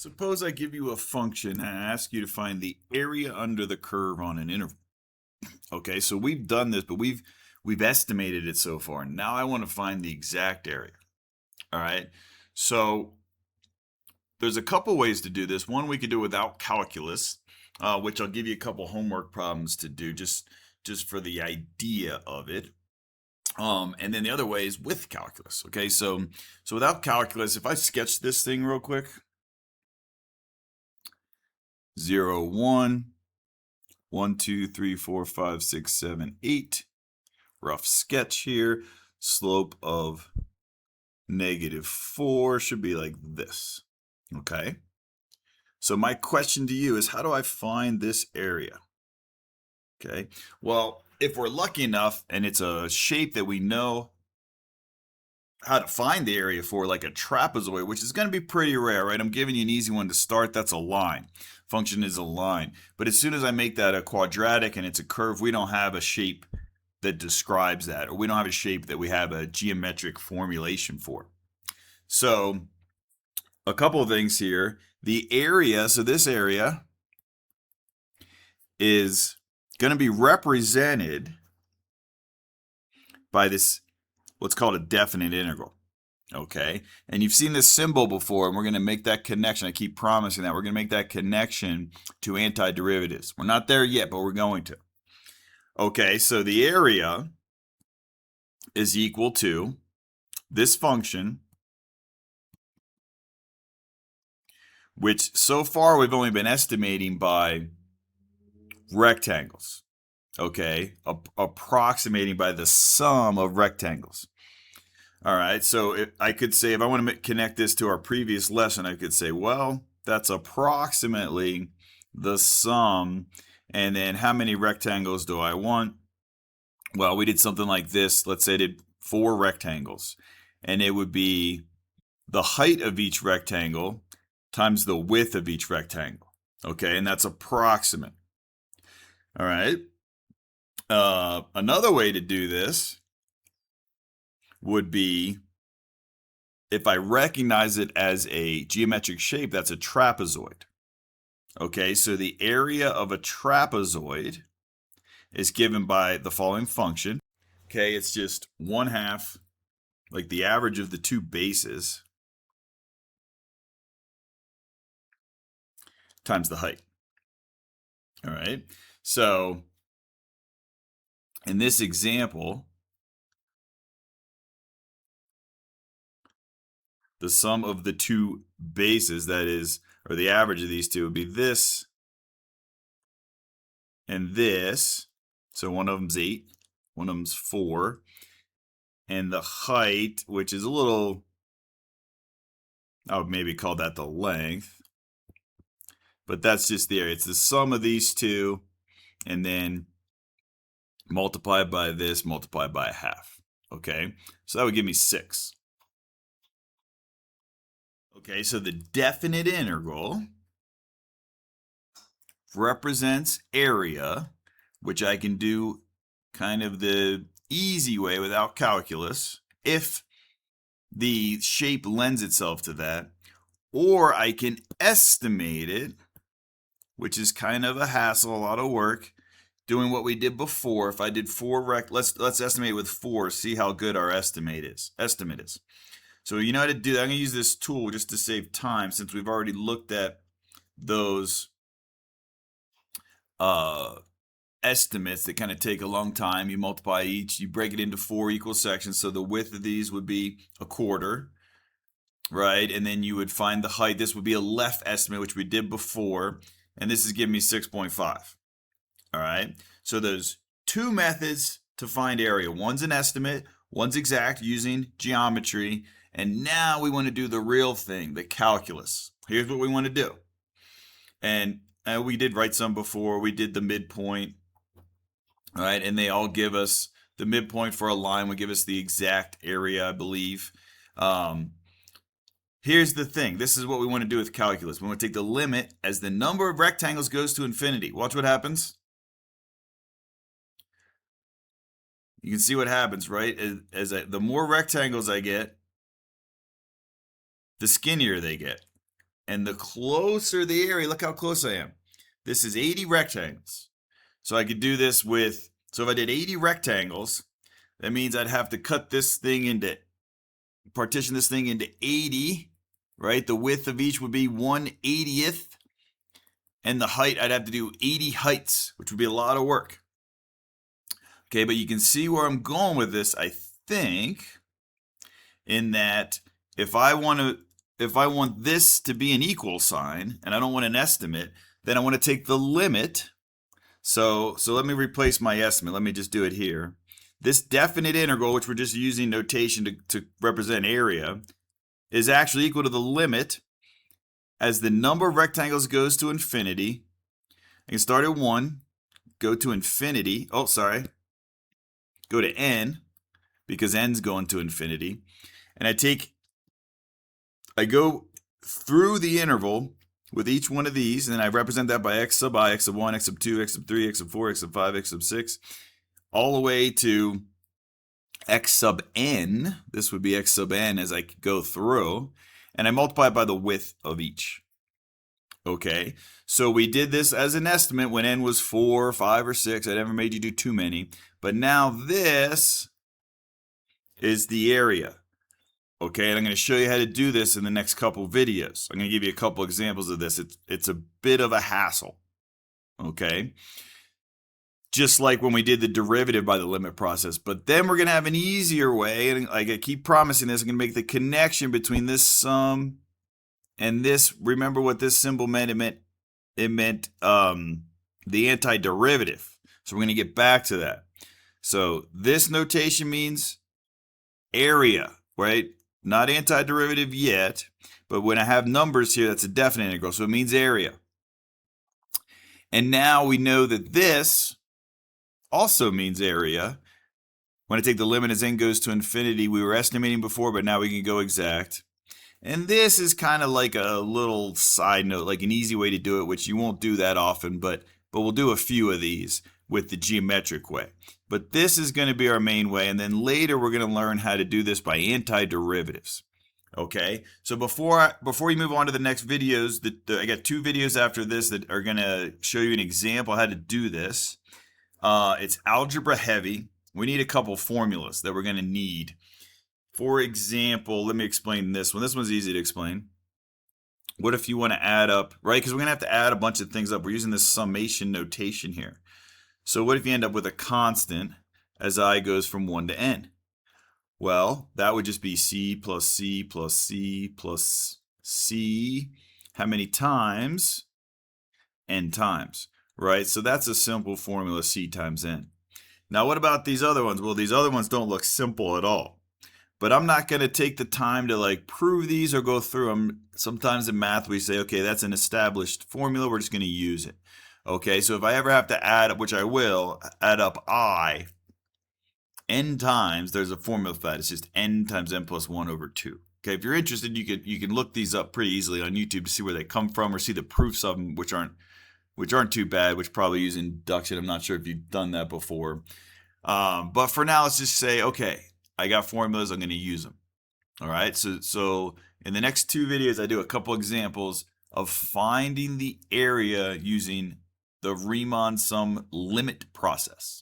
Suppose I give you a function and I ask you to find the area under the curve on an interval. Okay, so we've done this, but we've estimated it so far. Now I want to find the exact area. All right. So there's a couple ways to do this. One, we could do without calculus, which I'll give you a couple homework problems to do just for the idea of it. And then the other way is with calculus. Okay, so without calculus, if I sketch this thing real quick, 0, 1, 1, 2, 3, 4, 5, 6, 7, 8. Rough sketch here. Slope of -4 should be like this. Okay. So my question to you is, how do I find this area? Okay. Well, if we're lucky enough and it's a shape that we know how to find the area for, like a trapezoid, which is going to be pretty rare, right? I'm giving you an easy one to start. That's a line. Function is a line. But as soon as I make that a quadratic and it's a curve, we don't have a shape that describes that, or we don't have a shape that we have a geometric formulation for. So a couple of things here. The area, so this area is going to be represented by this, what's called a definite integral. Okay, and you've seen this symbol before, and we're going to make that connection. I keep promising that we're going to make that connection to antiderivatives. We're not there yet, but we're going to. Okay, so the area is equal to this function, which so far we've only been estimating by rectangles. Okay, approximating by the sum of rectangles. All right, so I could say, if I want to connect this to our previous lesson, I could say, well, that's approximately the sum. And then how many rectangles do I want? Well, we did something like this. Let's say I did 4 rectangles. And it would be the height of each rectangle times the width of each rectangle. Okay, and that's approximate. All right. Another way to do this would be, if I recognize it as a geometric shape, that's a trapezoid. Okay, so the area of a trapezoid is given by the following function. Okay, it's just 1/2, like the average of the two bases, times the height. All right, so in this example, the sum of the two bases, that is, or the average of these two, would be this and this. So one of them's 8, one of them's 4. And the height, which is a little, I would maybe call that the length. But that's just the area. It's the sum of these two, and then multiplied by this, multiplied by 1/2. Okay, so that would give me 6. Okay, so the definite integral represents area, which I can do kind of the easy way without calculus, if the shape lends itself to that, or I can estimate it, which is kind of a hassle, a lot of work, doing what we did before. If I did 4 let's estimate with 4, see how good our estimate is. So you know how to do that. I'm going to use this tool just to save time, since we've already looked at those estimates that kind of take a long time. You multiply each, you break it into 4 equal sections. So the width of these would be 1/4, right? And then you would find the height. This would be a left estimate, which we did before. And this is giving me 6.5. All right. So there's 2 methods to find area. One's an estimate, one's exact using geometry. And now we want to do the real thing, the calculus. Here's what we want to do. And we did write some before. We did the midpoint. All right. And they all give us the midpoint for a line, would give us the exact area, I believe. Here's the thing. This is what we want to do with calculus. We want to take the limit as the number of rectangles goes to infinity. Watch what happens. You can see what happens, right? The more rectangles I get, the skinnier they get. And the closer the area, look how close I am. This is 80 rectangles. So I could do this with, so if I did 80 rectangles, that means I'd have to cut this thing into, partition this thing into 80, right? The width of each would be 1/80th. And the height, I'd have to do 80 heights, which would be a lot of work. Okay, but you can see where I'm going with this, I think, in that if I want this to be an equal sign and I don't want an estimate, then I want to take the limit. So let me replace my estimate. Let me just do it here. This definite integral, which we're just using notation to represent area, is actually equal to the limit as the number of rectangles goes to infinity. I can start at 1, go to infinity. Oh, sorry. Go to n, because n's going to infinity. And I go through the interval with each one of these, and then I represent that by x sub I, x sub 1, x sub 2, x sub 3, x sub 4, x sub 5, x sub 6, all the way to x sub n. This would be x sub n as I go through, and I multiply it by the width of each. Okay, so we did this as an estimate when n was 4, 5, or 6. I never made you do too many. But now this is the area. Okay, and I'm going to show you how to do this in the next couple videos. I'm going to give you a couple examples of this. It's a bit of a hassle. Okay, just like when we did the derivative by the limit process. But then we're going to have an easier way, and like I keep promising this, I'm going to make the connection between this sum and this. Remember what this symbol meant? It meant the antiderivative. So we're going to get back to that. So this notation means area, right? Not antiderivative yet, but when I have numbers here, that's a definite integral, so it means area. And now we know that this also means area. When I take the limit as n goes to infinity, we were estimating before, but now we can go exact. And this is kind of like a little side note, like an easy way to do it, which you won't do that often, but we'll do a few of these with the geometric way. But this is going to be our main way, and then later we're going to learn how to do this by antiderivatives. Okay, so before you move on to the next videos, I got 2 videos after this that are going to show you an example how to do this. It's algebra heavy. We need a couple formulas that we're going to need. For example, let me explain this one. This one's easy to explain. What if you want to add up, right? Because we're going to have to add a bunch of things up. We're using this summation notation here. So what if you end up with a constant as I goes from 1 to n? Well, that would just be c plus c plus c plus c. How many times? N times, right? So that's a simple formula, c times n. Now what about these other ones? Well, these other ones don't look simple at all. But I'm not going to take the time to like prove these or go through them. Sometimes in math we say, okay, that's an established formula, we're just going to use it. Okay, so if I ever have to add up, which I will, add up I n times, there's a formula for that. It's just n times n plus 1 over 2. Okay, if you're interested, you can look these up pretty easily on YouTube to see where they come from or see the proofs of them, which aren't too bad, which probably use induction. I'm not sure if you've done that before. But for now, let's just say, okay, I got formulas, I'm going to use them. All right, so in the next 2 videos, I do a couple examples of finding the area using the Riemann sum limit process.